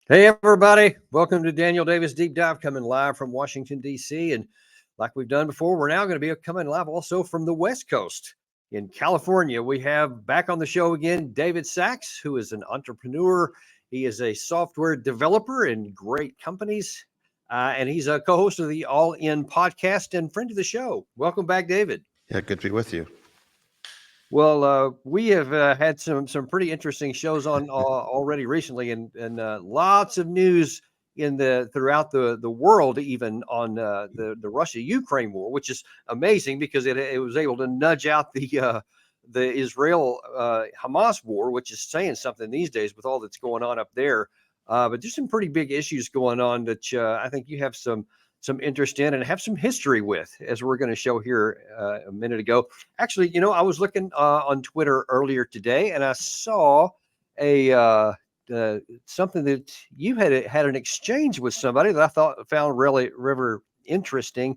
Hey, everybody. Welcome to Daniel Davis Deep Dive, coming live from Washington, D.C. And like we've done before, we're now going to be coming live also from the West Coast in California. We have back on the show again David Sachs, who is an entrepreneur. He is a software developer in great companies, and he's a co host of the All In podcast and friend of the show. Welcome back, David. Yeah, good to be with you. Well, we have had some pretty interesting shows on already recently, and lots of news in the throughout the world, even on the Russia Ukraine war, which is amazing because it was able to nudge out the Israel Hamas war, which is saying something these days with all that's going on up there. But there's some pretty big issues going on that I think you have some interest in and have some history with, as we're going to show here a minute ago. Actually, I was looking on Twitter earlier today, and I saw a something that you had an exchange with somebody that I found really interesting.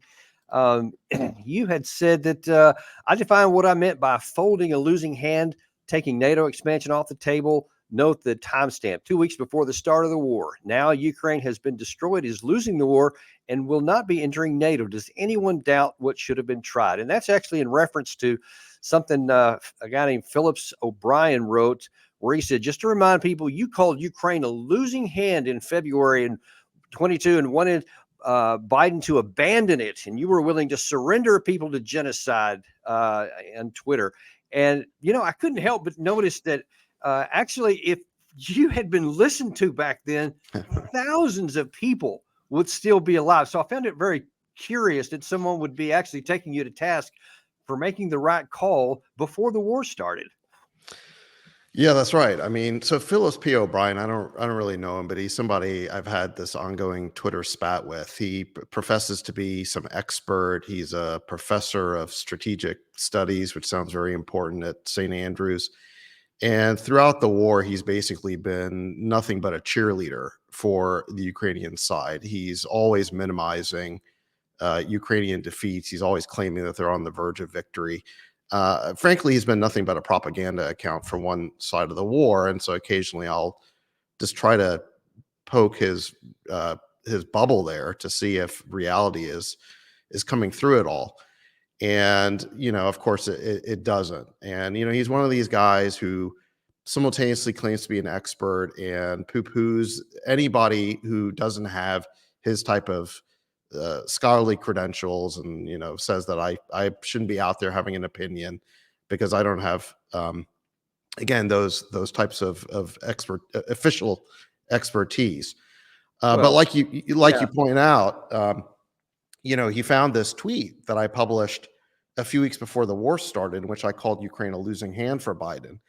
You had said that I defined what I meant by folding a losing hand, taking NATO expansion off the table. Note the timestamp: 2 weeks before the start of the war. Now Ukraine has been destroyed, is losing the war, and will not be entering NATO. Does anyone doubt what should have been tried? And that's actually in reference to something a guy named Phillips O'Brien wrote, where he said, just to remind people, you called Ukraine a losing hand in February in 22 and wanted Biden to abandon it, and you were willing to surrender people to genocide on Twitter. And, I couldn't help but notice that actually, if you had been listened to back then, thousands of people would still be alive. So I found it very curious that someone would be actually taking you to task for making the right call before the war started. Yeah, that's right. I mean, so Phyllis P. O'Brien, I don't really know him, but he's somebody I've had this ongoing Twitter spat with. He professes to be some expert. He's a professor of strategic studies, which sounds very important at St. Andrews. And throughout the war, he's basically been nothing but a cheerleader for the Ukrainian side. He's always minimizing Ukrainian defeats. He's always claiming that they're on the verge of victory. Frankly, he's been nothing but a propaganda account for one side of the war. And so occasionally I'll just try to poke his bubble there to see if reality is coming through it all. And, of course it doesn't. And, he's one of these guys who simultaneously claims to be an expert and poo-poos anybody who doesn't have his type of scholarly credentials, and, says that I shouldn't be out there having an opinion because I don't have, again, those types of official expertise. But like you point out, he found this tweet that I published a few weeks before the war started, in which I called Ukraine a losing hand for Biden.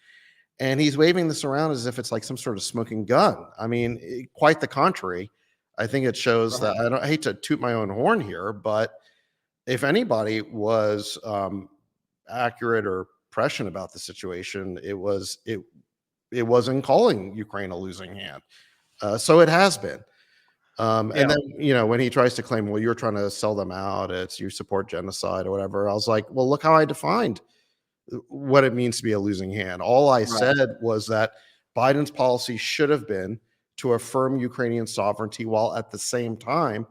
And he's waving this around as if it's like some sort of smoking gun. I mean, quite the contrary. I think it shows that I hate to toot my own horn here, but if anybody was accurate or prescient about the situation, it wasn't calling Ukraine a losing hand. So it has been. And then, when he tries to claim, well, you're trying to sell them out, you support genocide or whatever. I was like, well, look how I defined what it means to be a losing hand. All I said was that Biden's policy should have been to affirm Ukrainian sovereignty while at the same time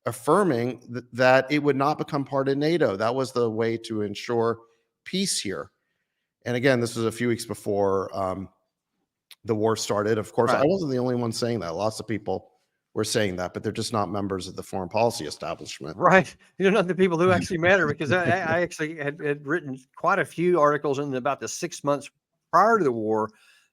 affirming that it would not become part of NATO. That was the way to ensure peace here. And again, this was a few weeks before the war started. Of course, I wasn't the only one saying that. Lots of people were saying that, but they're just not members of the foreign policy establishment. Right. Not the people who actually matter, because I actually had written quite a few articles in about the 6 months prior to the war,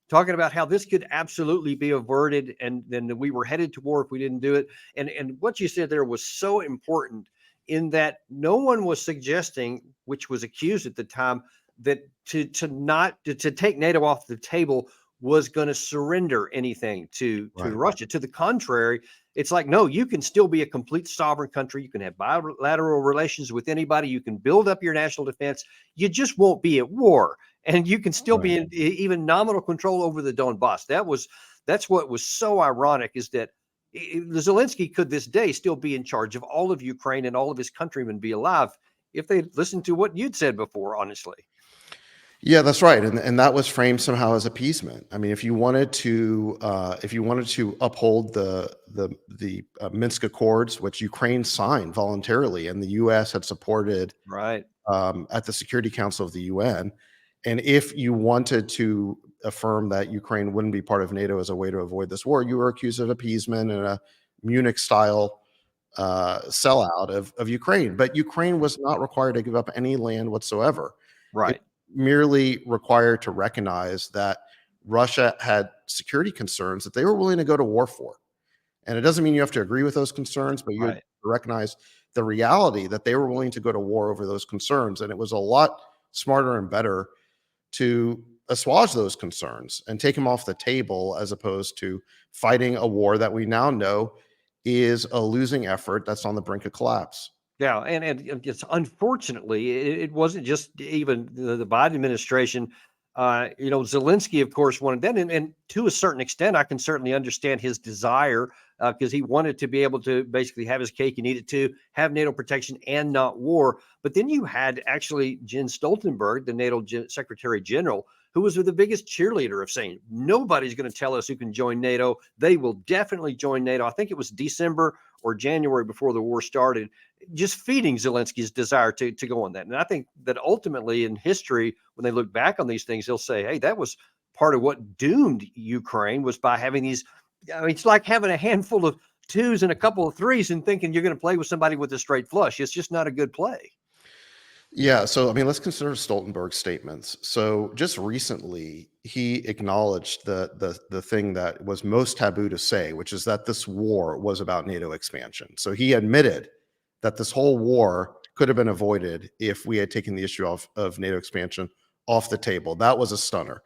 talking about how this could absolutely be averted, and then we were headed to war if we didn't do it. And what you said there was so important, in that no one was suggesting, which was accused at the time, that to take NATO off the table was going to surrender anything to Russia. To the contrary, it's like, no, you can still be a complete sovereign country. You can have bilateral relations with anybody. You can build up your national defense. You just won't be at war. And you can still be in even nominal control over the Donbass. That's what was so ironic, is that Zelensky could this day still be in charge of all of Ukraine, and all of his countrymen be alive if they listened to what you'd said before, honestly. Yeah, that's right, and that was framed somehow as appeasement. I mean, if you wanted to uphold the Minsk Accords, which Ukraine signed voluntarily, and the U.S. had supported Right. at the Security Council of the UN, and if you wanted to affirm that Ukraine wouldn't be part of NATO as a way to avoid this war, you were accused of appeasement and a Munich-style sellout of Ukraine. But Ukraine was not required to give up any land whatsoever. Right. Merely required to recognize that Russia had security concerns that they were willing to go to war for. And it doesn't mean you have to agree with those concerns, but you have Right. to recognize the reality that they were willing to go to war over those concerns. And it was a lot smarter and better to assuage those concerns and take them off the table as opposed to fighting a war that we now know is a losing effort that's on the brink of collapse. Yeah, and it's unfortunately, it wasn't just even the Biden administration. Zelensky, of course, wanted that, and to a certain extent, I can certainly understand his desire because he wanted to be able to basically have his cake and eat it too, have NATO protection and not war. But then you had actually Jens Stoltenberg, the NATO Secretary General, who was the biggest cheerleader of saying nobody's going to tell us who can join NATO. They will definitely join NATO. I think it was December or January before the war started, just feeding Zelensky's desire to go on that. And I think that ultimately in history, when they look back on these things, they'll say, hey, that was part of what doomed Ukraine was by having these. I mean, it's like having a handful of twos and a couple of threes and thinking you're going to play with somebody with a straight flush. It's just not a good play. Yeah, so I mean, let's consider Stoltenberg's statements. So just recently, he acknowledged the thing that was most taboo to say, which is that this war was about NATO expansion. So he admitted that this whole war could have been avoided if we had taken the issue of NATO expansion off the table. That was a stunner.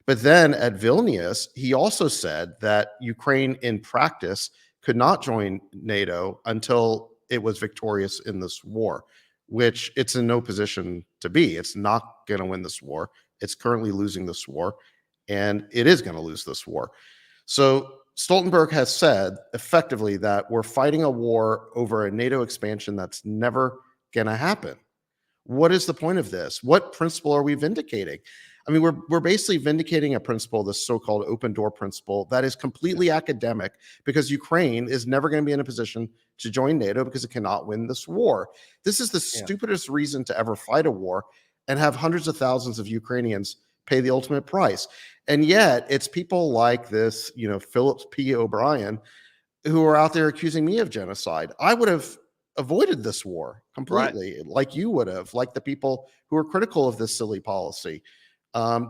But then at Vilnius, he also said that Ukraine in practice could not join NATO until it was victorious in this war, which it's in no position to be. It's not going to win this war. It's currently losing this war, and it is going to lose this war. So Stoltenberg has said effectively that we're fighting a war over a NATO expansion that's never going to happen. What is the point of this? What principle are we vindicating? I mean, we're basically vindicating a principle, this so-called open door principle, that is completely academic because Ukraine is never going to be in a position to join NATO because it cannot win this war. This is the stupidest reason to ever fight a war and have hundreds of thousands of Ukrainians pay the ultimate price. And yet it's people like this, Philip P. O'Brien, who are out there accusing me of genocide. I would have avoided this war completely, like you would have, like the people who are critical of this silly policy.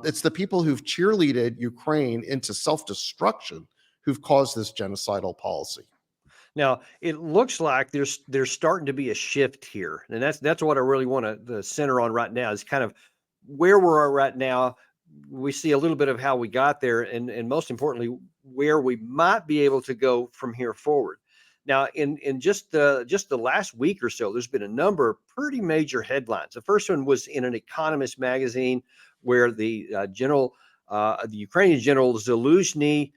It's the people who've cheerleaded Ukraine into self-destruction who've caused this genocidal policy. Now it looks like there's starting to be a shift here, and that's what I really want to center on right now. Is kind of where we're at right now. We see a little bit of how we got there, and most importantly, where we might be able to go from here forward. Now, in just the last week or so, there's been a number of pretty major headlines. The first one was in an Economist magazine, where the Ukrainian general Zaluzhny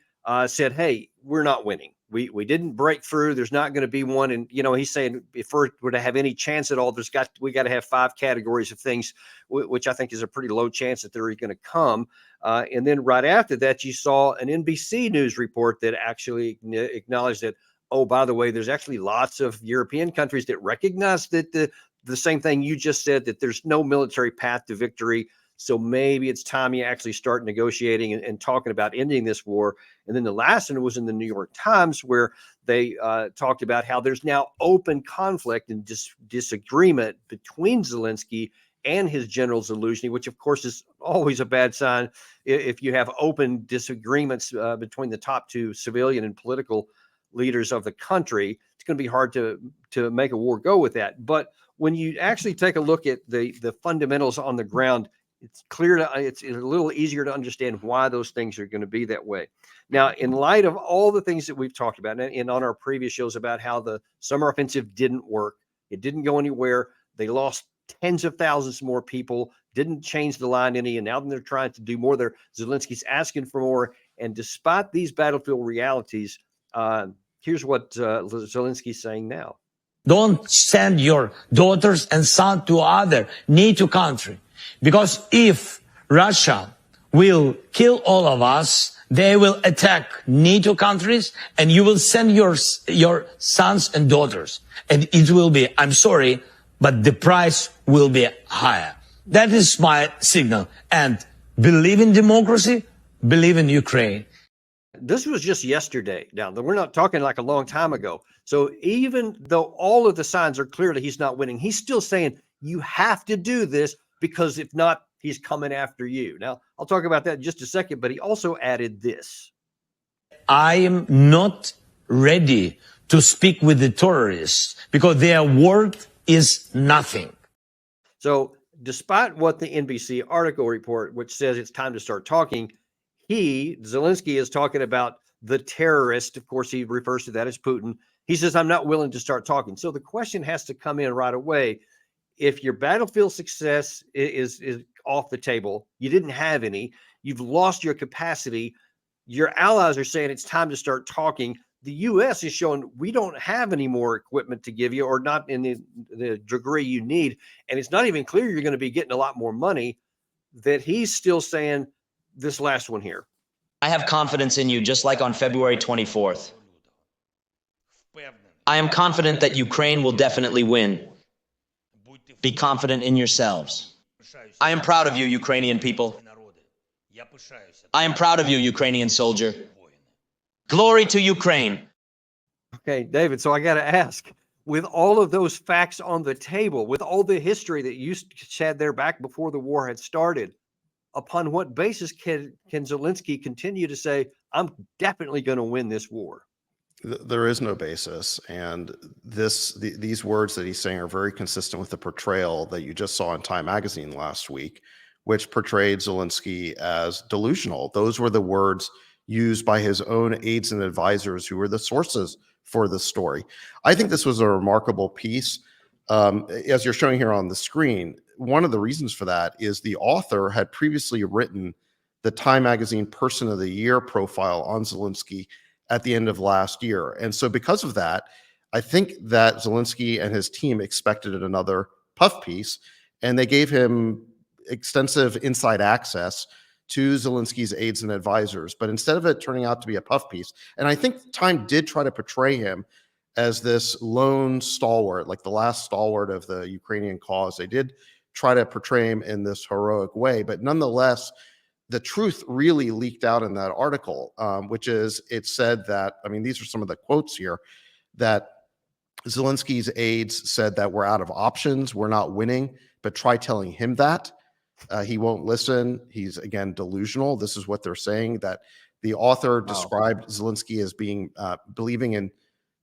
said, "Hey, we're not winning. We didn't break through. There's not going to be one." And he's saying if we're to have any chance at all, we got to have 5 categories of things, which I think is a pretty low chance that they're going to come. And then right after that, you saw an NBC News report that actually acknowledged that, oh, by the way, there's actually lots of European countries that recognize that the same thing you just said, that there's no military path to victory. So maybe it's time you actually start negotiating and talking about ending this war. And then the last one was in the New York Times, where they talked about how there's now open conflict and disagreement between Zelensky and his general Zaluzhny, which of course is always a bad sign if you have open disagreements between the top 2 civilian and political leaders of the country. It's going to be hard to make a war go with that. But when you actually take a look at the fundamentals on the ground, it's it's a little easier to understand why those things are going to be that way. Now, in light of all the things that we've talked about and on our previous shows about how the summer offensive didn't work, it didn't go anywhere. They lost tens of thousands more people, didn't change the line any, and now they're trying to do more. Zelensky's asking for more. And despite these battlefield realities, here's what Zelensky's saying now. Don't send your daughters and sons to other NATO country, because if Russia will kill all of us. They will attack NATO countries, and you will send your sons and daughters. And it will be, I'm sorry, but the price will be higher. That is my signal. And believe in democracy, believe in Ukraine. This was just yesterday. Now, we're not talking like a long time ago. So even though all of the signs are clear that he's not winning, he's still saying you have to do this, because if not, he's coming after you. Now, I'll talk about that in just a second, but he also added this. I am not ready to speak with the terrorists because their word is nothing. So despite what the NBC article report, which says it's time to start talking, Zelensky is talking about the terrorist. Of course, he refers to that as Putin. He says, I'm not willing to start talking. So the question has to come in right away. If your battlefield success is off the table, you didn't have any, you've lost your capacity, your allies are saying it's time to start talking. The U.S. is showing we don't have any more equipment to give you, or not in the degree you need. And it's not even clear you're going to be getting a lot more money, that he's still saying this last one here. I have confidence in you, just like on February 24th. I am confident that Ukraine will definitely win. Be confident in yourselves. I am proud of you, Ukrainian people. I am proud of you, Ukrainian soldier. Glory to Ukraine. Okay, David, so I got to ask, with all of those facts on the table, with all the history that you had there back before the war had started, upon what basis can Zelensky continue to say, I'm definitely going to win this war? There is no basis, and these words that he's saying are very consistent with the portrayal that you just saw in Time magazine last week, which portrayed Zelensky as delusional. Those were the words used by his own aides and advisors, who were the sources for the story. I think this was a remarkable piece. As you're showing here on the screen, one of the reasons for that is the author had previously written the Time magazine Person of the Year profile on Zelensky at the end of last year. And so because of that, I think that Zelensky and his team expected another puff piece, and they gave him extensive inside access to Zelensky's aides and advisors. But instead of it turning out to be a puff piece, and I think Time did try to portray him as this lone stalwart, like the last stalwart of the Ukrainian cause. They did try to portray him in this heroic way, but nonetheless, the truth really leaked out in that article, which is, it said that, I mean, these are some of the quotes here, that Zelensky's aides said that we're out of options, we're not winning, but try telling him that. He won't listen. He's, again, delusional. This is what they're saying, that the author described Zelensky as being believing in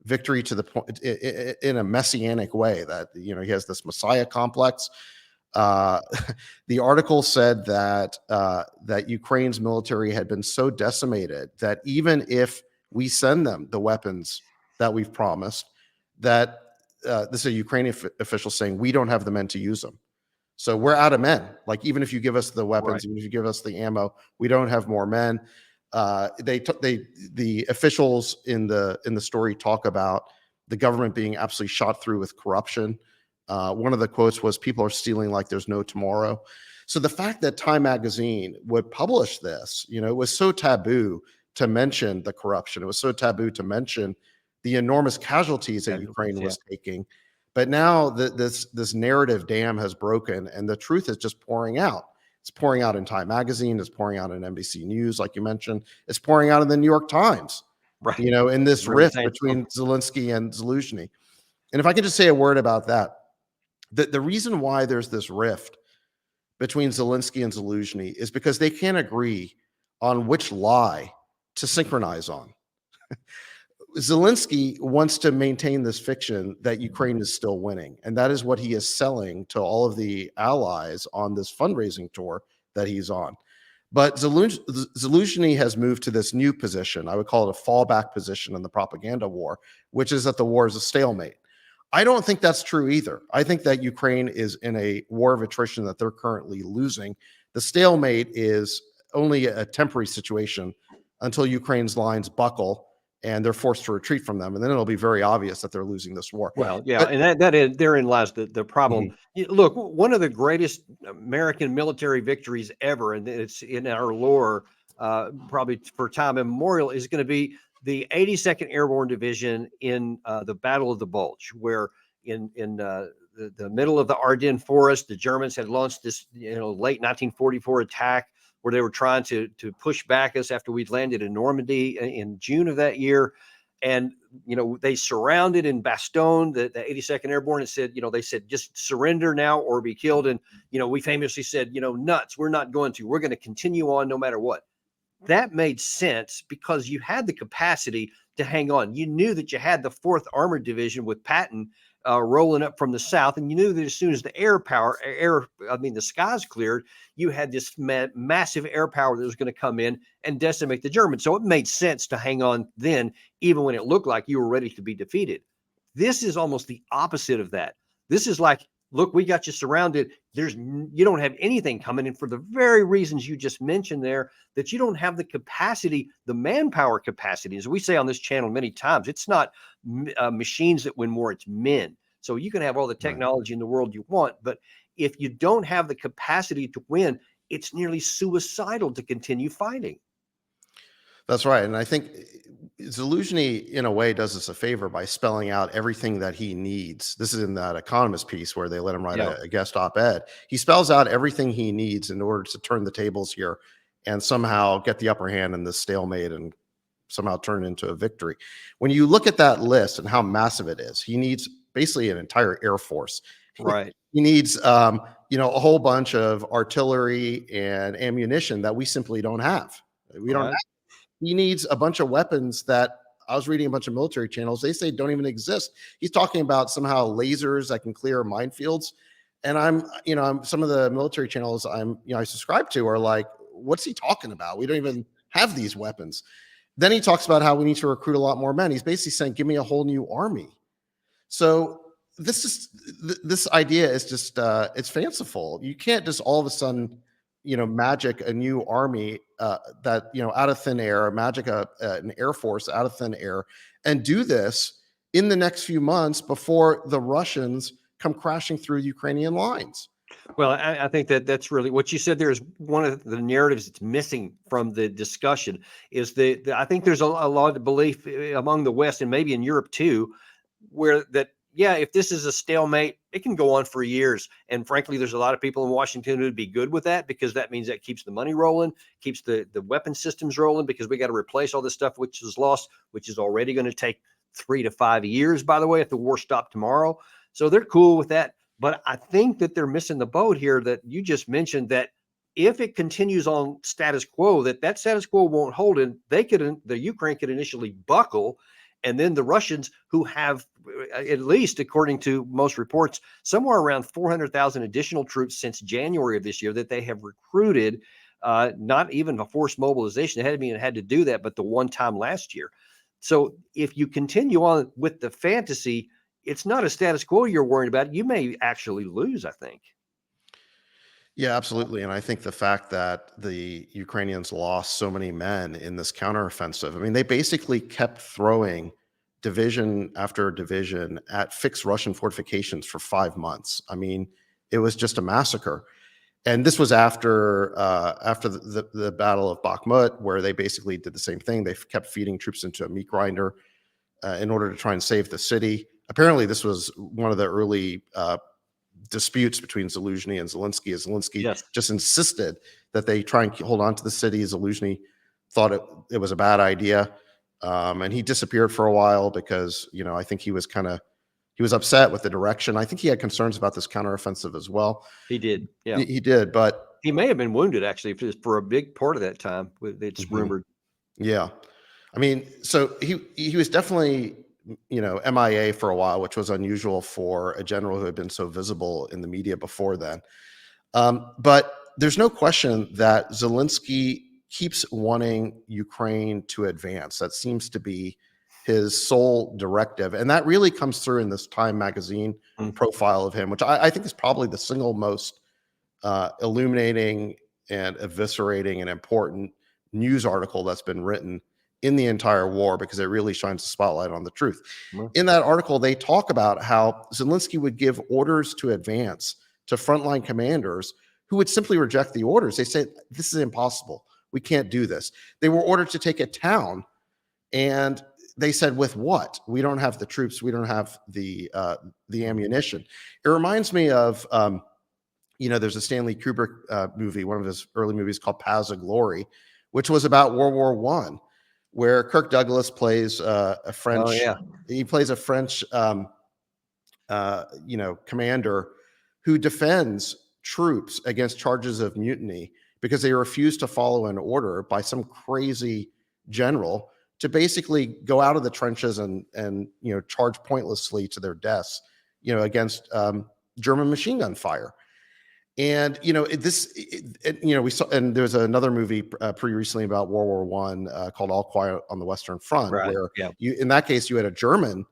victory to the point in a messianic way, that, you know, he has this Messiah complex. The article said that that Ukraine's military had been so decimated that even if we send them the weapons that we've promised, that this is a Ukrainian official saying, we don't have the men to use them. So we're out of men. Like, even if you give us the weapons, right, even if you give us the ammo, we don't have more men. The officials in the story talk about the government being absolutely shot through with corruption. One of the quotes was, people are stealing like there's no tomorrow. So the fact that Time magazine would publish this, you know, it was so taboo to mention the corruption. It was so taboo to mention the enormous casualties that Ukraine was taking. But now this narrative dam has broken, and the truth is just pouring out. It's pouring out in Time magazine. It's pouring out in NBC News, like you mentioned. It's pouring out in the New York Times, right, you know, in this rift between Zelensky and Zelensky. And if I could just say a word about that, the reason why there's this rift between Zelensky and Zelensky is because they can't agree on which lie to synchronize on. Zelensky wants to maintain this fiction that Ukraine is still winning, and that is what he is selling to all of the allies on this fundraising tour that he's on. But Zelensky has moved to this new position. I would call it a fallback position in the propaganda war, which is that the war is a stalemate. I don't think that's true either. I think that Ukraine is in a war of attrition that they're currently losing. The stalemate is only a temporary situation until Ukraine's lines buckle and they're forced to retreat from them. And then it'll be very obvious that they're losing this war. Well, yeah, But and therein lies the problem. Mhm. Look, one of the greatest American military victories ever, and it's in our lore, probably for time immemorial, is going to be the 82nd Airborne Division in the Battle of the Bulge, where in the middle of the Ardennes Forest, the Germans had launched this late 1944 attack where they were trying to push back us after we'd landed in Normandy in June of that year. And, they surrounded in Bastogne, the 82nd Airborne, and said, they said, just surrender now or be killed. And, we famously said, nuts, we're not going to. We're going to continue on no matter what. That made sense because you had the capacity to hang on. You knew that you had the 4th Armored Division with Patton rolling up from the south, and you knew that as soon as the the skies cleared, you had this massive air power that was going to come in and decimate the Germans. So it made sense to hang on then, even when it looked like you were ready to be defeated. This is almost the opposite of that. This is like, look, we got you surrounded. You don't have anything coming in for the very reasons you just mentioned there, that you don't have the capacity, the manpower capacity. As we say on this channel many times, it's not machines that win war, it's men. So you can have all the technology in the world you want, but if you don't have the capacity to win, it's nearly suicidal to continue fighting. That's right. And I think Zelensky, in a way, does us a favor by spelling out everything that he needs. This is in that Economist piece where they let him write a guest op-ed. He spells out everything he needs in order to turn the tables here and somehow get the upper hand in this stalemate and somehow turn it into a victory. When you look at that list and how massive it is, he needs basically an entire Air Force. Right. He needs, a whole bunch of artillery and ammunition that we simply don't have. We don't have. He needs a bunch of weapons that I was reading a bunch of military channels. They say don't even exist. He's talking about somehow lasers that can clear minefields. And I'm some of the military channels I subscribe to are like, what's he talking about? We don't even have these weapons. Then he talks about how we need to recruit a lot more men. He's basically saying, give me a whole new army. So this idea is just, it's fanciful. You can't just all of a sudden, magic a new army that, out of thin air, magic an Air Force out of thin air, and do this in the next few months before the Russians come crashing through Ukrainian lines. Well, I think that's really what you said. There is one of the narratives that's missing from the discussion is I think there's a lot of belief among the West and maybe in Europe too, where that, yeah, if this is a stalemate, it can go on for years. And frankly, there's a lot of people in Washington who'd be good with that because that means that keeps the money rolling, keeps the weapon systems rolling, because we got to replace all this stuff which is lost, which is already going to take 3 to 5 years, by the way, if the war stopped tomorrow. So they're cool with that. But I think that they're missing the boat here that you just mentioned, that if it continues on status quo, that status quo won't hold, and the Ukraine could initially buckle. And then the Russians, who have, at least according to most reports, somewhere around 400,000 additional troops since January of this year that they have recruited, not even a forced mobilization. They hadn't even had to do that, but the one time last year. So if you continue on with the fantasy, it's not a status quo you're worried about. You may actually lose, I think. Yeah, absolutely. And I think the fact that the Ukrainians lost so many men in this counteroffensive, I mean, they basically kept throwing division after division at fixed Russian fortifications for 5 months. I mean, it was just a massacre. And this was after the Battle of Bakhmut, where they basically did the same thing. They kept feeding troops into a meat grinder in order to try and save the city. Apparently, this was one of the early disputes between Zelensky and Zelensky. Zelensky just insisted that they try and hold on to the city. Zelensky thought it was a bad idea, and he disappeared for a while because I think he was upset with the direction. I think he had concerns about this counteroffensive as well. He did, yeah, he did, but he may have been wounded actually for a big part of that time. It's rumored. Yeah, I mean, so he was definitely MIA for a while, which was unusual for a general who had been so visible in the media before then. But there's no question that Zelensky keeps wanting Ukraine to advance. That seems to be his sole directive. And that really comes through in this Time magazine profile of him, which I think is probably the single most illuminating and eviscerating and important news article that's been written in the entire war because it really shines a spotlight on the truth. Mhm. In that article, they talk about how Zelensky would give orders to advance to frontline commanders who would simply reject the orders. They said, this is impossible. We can't do this. They were ordered to take a town, and they said, with what? We don't have the troops. We don't have the ammunition. It reminds me of, there's a Stanley Kubrick movie, one of his early movies called Paths of Glory, which was about World War I, where Kirk Douglas plays a French. Oh yeah. He plays a French, commander who defends troops against charges of mutiny because they refuse to follow an order by some crazy general to basically go out of the trenches and charge pointlessly to their deaths, against German machine gun fire. And we saw, and there's another movie pretty recently about World War I called All Quiet on the Western Front, Right. where Yeah. in that case you had a German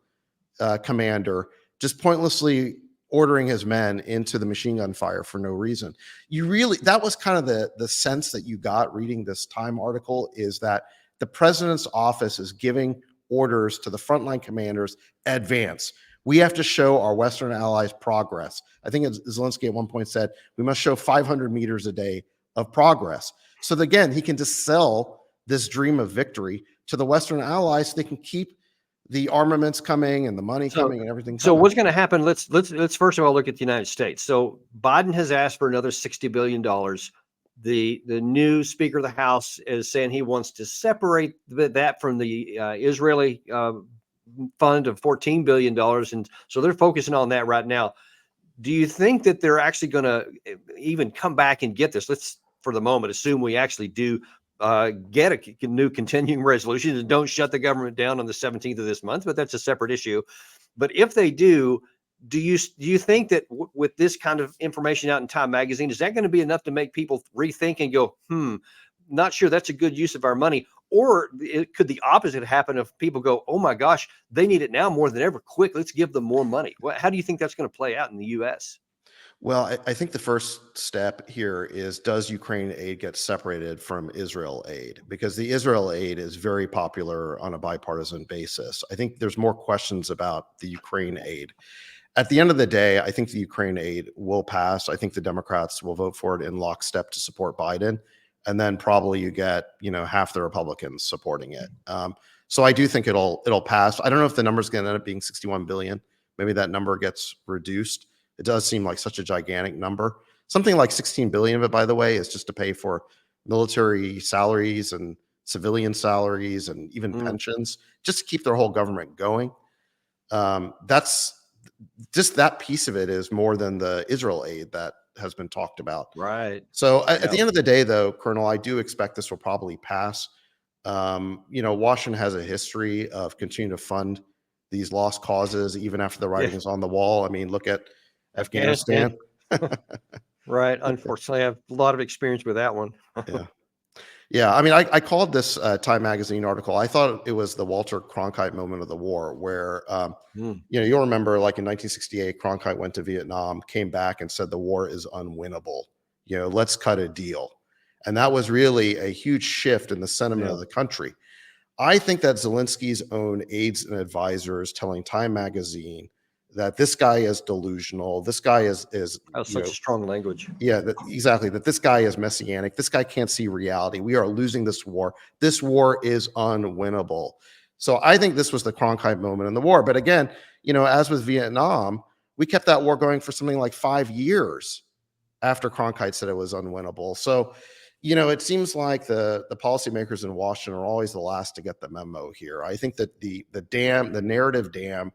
commander just pointlessly ordering his men into the machine gun fire for no reason. That was kind of the sense that you got reading this Time article, is that the president's office is giving orders to the frontline commanders: advance. We have to show our Western allies progress. I think Zelensky at one point said, we must show 500 meters a day of progress. So that, again, he can just sell this dream of victory to the Western allies so they can keep the armaments coming and the money coming and everything So coming. what's going to happen? Let's first of all look at the United States. So Biden has asked for another $60 billion. The new Speaker of the House is saying he wants to separate that from the Israeli fund of $14 billion. And so they're focusing on that right now. Do you think that they're actually going to even come back and get this? Let's, for the moment, assume we actually do get a new continuing resolution and don't shut the government down on the 17th of this month, but that's a separate issue. But if they do you think that with this kind of information out in Time Magazine, is that going to be enough to make people rethink and go, not sure that's a good use of our money? Or could the opposite happen if people go, oh my gosh, they need it now more than ever. Quick, let's give them more money. How do you think that's going to play out in the U.S.? Well, I think the first step here is, does Ukraine aid get separated from Israel aid? Because the Israel aid is very popular on a bipartisan basis. I think there's more questions about the Ukraine aid. At the end of the day, I think the Ukraine aid will pass. I think the Democrats will vote for it in lockstep to support Biden. And then probably you get, half the Republicans supporting it. So I do think it'll pass. I don't know if the number is going to end up being 61 billion. Maybe that number gets reduced. It does seem like such a gigantic number. Something like 16 billion of it, by the way, is just to pay for military salaries and civilian salaries and even pensions, just to keep their whole government going. That's just, that piece of it is more than the Israel aid that has been talked about. Right. So at the end of the day, though, Colonel, I do expect this will probably pass. Washington has a history of continuing to fund these lost causes even after the writing is on the wall. I mean, look at Afghanistan. Right. Unfortunately, I have a lot of experience with that one. Yeah. I mean, I called this Time Magazine article, I thought it was the Walter Cronkite moment of the war, where, you'll remember, like in 1968, Cronkite went to Vietnam, came back and said the war is unwinnable. Let's cut a deal. And that was really a huge shift in the sentiment of the country. I think that Zelensky's own aides and advisors telling Time Magazine that this guy is delusional, this guy is such strong language. Yeah, exactly. That this guy is messianic. This guy can't see reality. We are losing this war. This war is unwinnable. So I think this was the Cronkite moment in the war. But again, as with Vietnam, we kept that war going for something like 5 years after Cronkite said it was unwinnable. So, it seems like the policymakers in Washington are always the last to get the memo here. I think that the narrative dam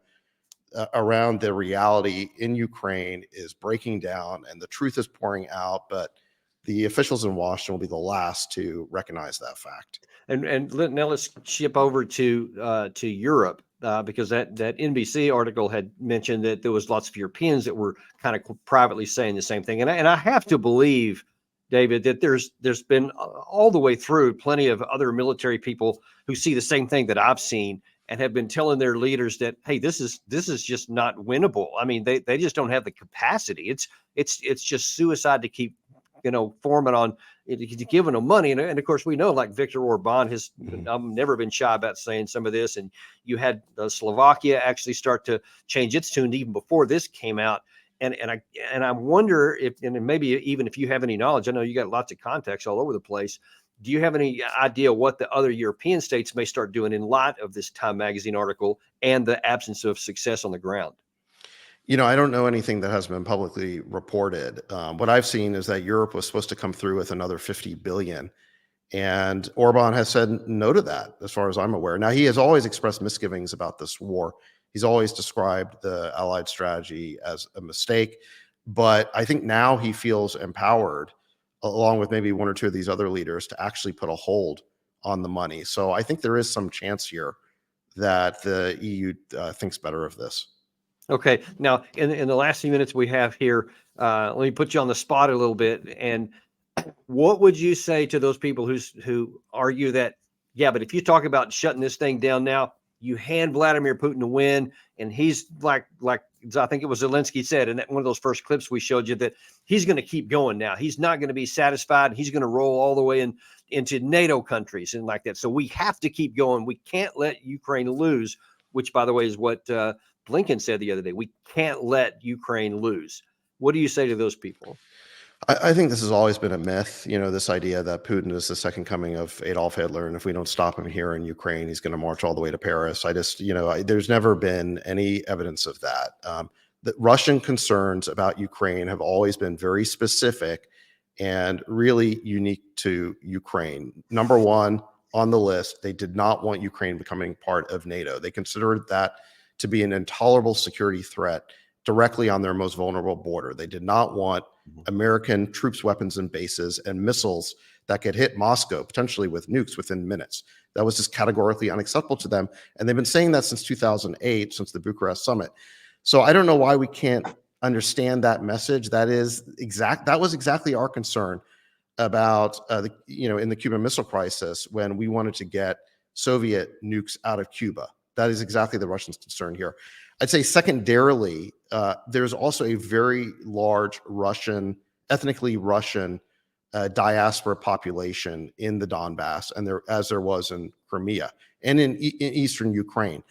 around the reality in Ukraine is breaking down and the truth is pouring out, but the officials in Washington will be the last to recognize that fact. And now let's ship over to Europe, because that NBC article had mentioned that there was lots of Europeans that were kind of privately saying the same thing. And I have to believe, David, that there's been all the way through plenty of other military people who see the same thing that I've seen and have been telling their leaders that, hey, this is just not winnable. I mean, they just don't have the capacity. It's just suicide to keep forming on giving them money. And of course, we know like Viktor Orban has never been shy about saying some of this. And you had Slovakia actually start to change its tune even before this came out. And I wonder if, and maybe even if you have any knowledge, I know you got lots of contacts all over the place. Do you have any idea what the other European states may start doing in light of this Time Magazine article and the absence of success on the ground? I don't know anything that has been publicly reported. What I've seen is that Europe was supposed to come through with another 50 billion. And Orban has said no to that, as far as I'm aware. Now, he has always expressed misgivings about this war. He's always described the Allied strategy as a mistake. But I think now he feels empowered, along with maybe one or two of these other leaders, to actually put a hold on the money. So I think there is some chance here that the EU thinks better of this. Okay. Now, in the last few minutes we have here, let me put you on the spot a little bit. And what would you say to those people who argue that, yeah, but if you talk about shutting this thing down now, you hand Vladimir Putin to win, and he's like I think it was Zelensky said in that one of those first clips we showed you, that he's going to keep going now. He's not going to be satisfied. He's going to roll all the way into NATO countries and like that. So we have to keep going. We can't let Ukraine lose, which, by the way, is what Blinken said the other day. We can't let Ukraine lose. What do you say to those people? I think this has always been a myth, this idea that Putin is the second coming of Adolf Hitler. And if we don't stop him here in Ukraine, he's going to march all the way to Paris. There's never been any evidence of that. The Russian concerns about Ukraine have always been very specific and really unique to Ukraine. Number one on the list, they did not want Ukraine becoming part of NATO. They considered that to be an intolerable security threat directly on their most vulnerable border. They did not want American troops, weapons, and bases and missiles that could hit Moscow, potentially with nukes within minutes. That was just categorically unacceptable to them. And they've been saying that since 2008, since the Bucharest summit. So I don't know why we can't understand that message. That was exactly our concern about, in the Cuban Missile Crisis, when we wanted to get Soviet nukes out of Cuba. That is exactly the Russians' concern here. I'd say secondarily, there's also a very large ethnically Russian diaspora population in the Donbass, and as there was in Crimea and in eastern Ukraine.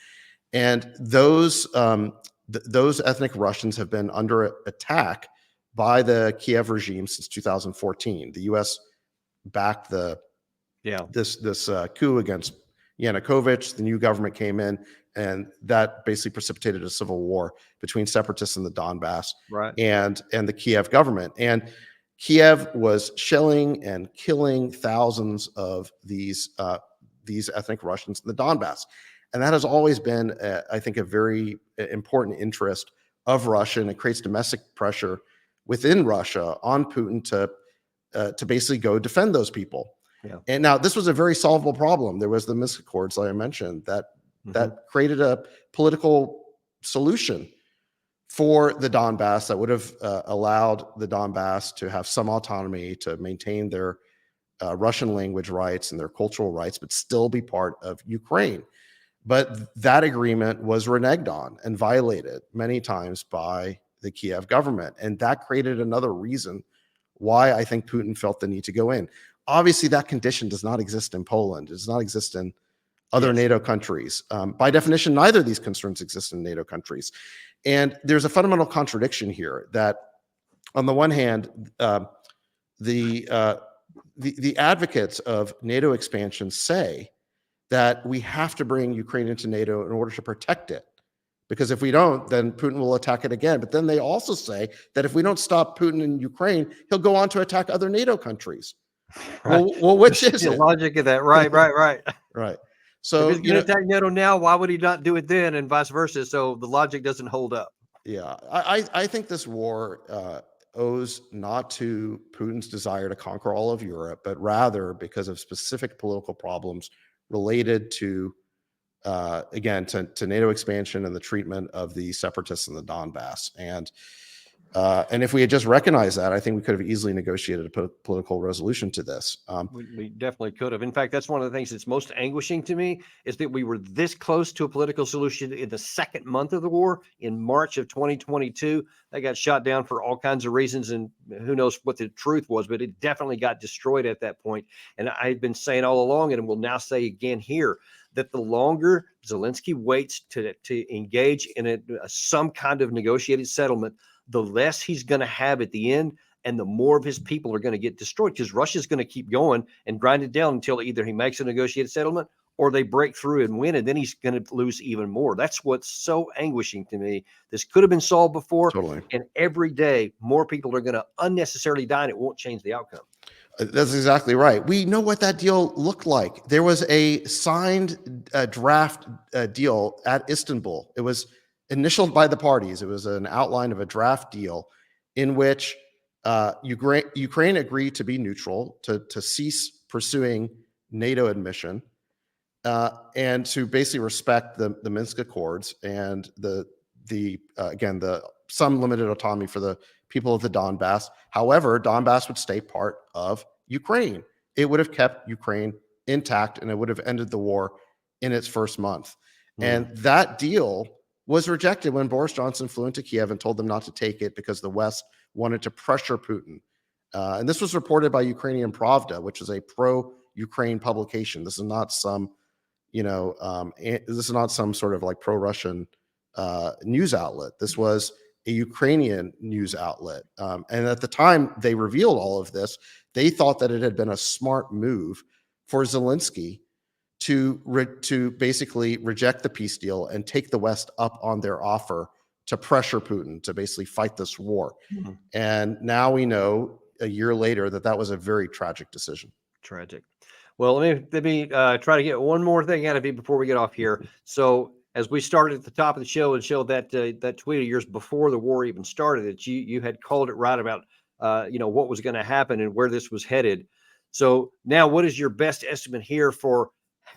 And those ethnic Russians have been under attack by the Kiev regime since 2014. The U.S. backed this coup against Yanukovych. The new government came in, and that basically precipitated a civil war between separatists in the Donbass and the Kiev government. And Kiev was shelling and killing thousands of these ethnic Russians in the Donbass. And that has always been, I think, a very important interest of Russia, and it creates domestic pressure within Russia on Putin to basically go defend those people. Yeah. And now this was a very solvable problem. There was the Minsk Accords, like I mentioned, that created a political solution for the Donbass that would have allowed the Donbass to have some autonomy, to maintain their Russian language rights and their cultural rights, but still be part of Ukraine. But that agreement was reneged on and violated many times by the Kiev government. And that created another reason why I think Putin felt the need to go in. Obviously, that condition does not exist in Poland. It does not exist in other NATO countries. By definition, neither of these concerns exist in NATO countries. And there's a fundamental contradiction here that, on the one hand, the advocates of NATO expansion say that we have to bring Ukraine into NATO in order to protect it, because if we don't, then Putin will attack it again. But then they also say that if we don't stop Putin in Ukraine, he'll go on to attack other NATO countries. Right. Well, which is the logic of that? Right. Right. So if he's going to attack NATO now, why would he not do it then, and vice versa? So the logic doesn't hold up. Yeah, I think this war owes not to Putin's desire to conquer all of Europe, but rather because of specific political problems related to, again, to NATO expansion and the treatment of the separatists in the Donbass. And And if we had just recognized that, I think we could have easily negotiated a political resolution to this. We definitely could have. In fact, that's one of the things that's most anguishing to me is that we were this close to a political solution in the second month of the war in March of 2022. They got shot down for all kinds of reasons, and who knows what the truth was, but it definitely got destroyed at that point. And I've been saying all along, and will now say again here, that the longer Zelensky waits to engage in some kind of negotiated settlement, the less he's going to have at the end, and the more of his people are going to get destroyed, because Russia's going to keep going and grind it down until either he makes a negotiated settlement or they break through and win, and then he's going to lose even more. That's what's so anguishing to me. This could have been solved before, Totally. and every day more people are going to unnecessarily die, and it won't change the outcome. That's exactly right. We know what that deal looked like. There was a signed draft deal at Istanbul. It was initialed by the parties. It was an outline of a draft deal in which Ukraine agreed to be neutral, to cease pursuing NATO admission, and to basically respect the Minsk Accords and the some limited autonomy for the people of the Donbass. However, Donbass would stay part of Ukraine. It would have kept Ukraine intact, and it would have ended the war in its first month. And that deal was rejected when Boris Johnson flew into Kiev and told them not to take it because the West wanted to pressure Putin. And this was reported by Ukrainian Pravda, which is a pro-Ukraine publication. This is not some, this is not some sort of like pro-Russian news outlet. This was a Ukrainian news outlet. And at the time they revealed all of this, they thought that it had been a smart move for Zelensky to basically reject the peace deal and take the West up on their offer to pressure Putin to basically fight this war. Mm-hmm. And now we know a year later that was a very tragic decision. Tragic. Well, let me try to get one more thing out of you before we get off here. So as we started at the top of the show and showed that that tweet of yours before the war even started, that you had called it right about what was going to happen and where this was headed. So now, what is your best estimate here for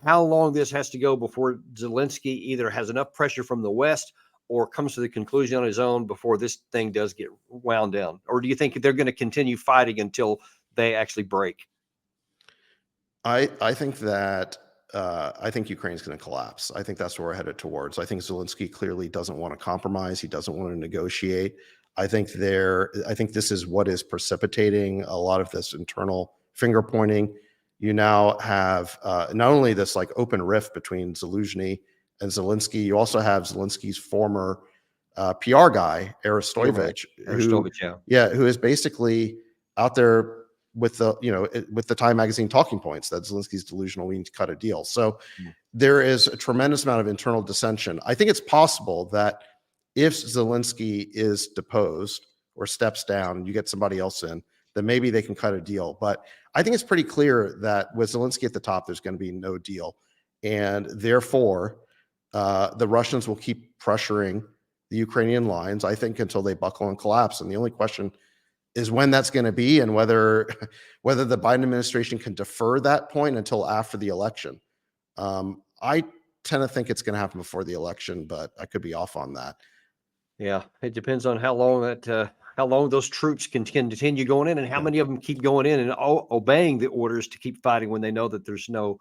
how long this has to go before Zelensky either has enough pressure from the West or comes to the conclusion on his own before this thing does get wound down? Or do you think they're going to continue fighting until they actually break? I think that I think Ukraine's going to collapse. I think that's where we're headed towards. I think Zelensky clearly doesn't want to compromise. He doesn't want to negotiate. I think this is what is precipitating a lot of this internal finger pointing. You now have not only this like open rift between Zaluzhny and Zelensky, you also have Zelensky's former PR guy, Arestovich, who is basically out there with the Time magazine talking points that Zelensky's delusional. We need to cut a deal. So there is a tremendous amount of internal dissension. I think it's possible that if Zelensky is deposed or steps down, you get somebody else in, then maybe they can cut a deal. But I think it's pretty clear that with Zelensky at the top, there's going to be no deal. And therefore, the Russians will keep pressuring the Ukrainian lines, I think, until they buckle and collapse. And the only question is when that's going to be, and whether the Biden administration can defer that point until after the election. I tend to think it's going to happen before the election, but I could be off on that. Yeah, it depends on how long those troops can continue going in, and how many of them keep going in and obeying the orders to keep fighting when they know that there's no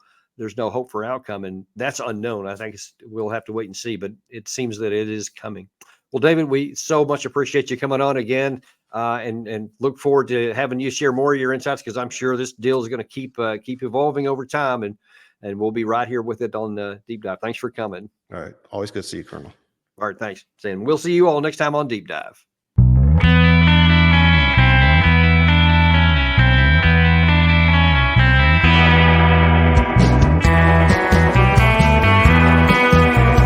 hope for outcome, and that's unknown. I think we'll have to wait and see, but it seems that it is coming. Well, David, we so much appreciate you coming on again, and look forward to having you share more of your insights, because I'm sure this deal is going to keep evolving over time, and we'll be right here with it on the Deep Dive. Thanks for coming. All right. Always good to see you, Colonel. All right. Thanks. And we'll see you all next time on Deep Dive.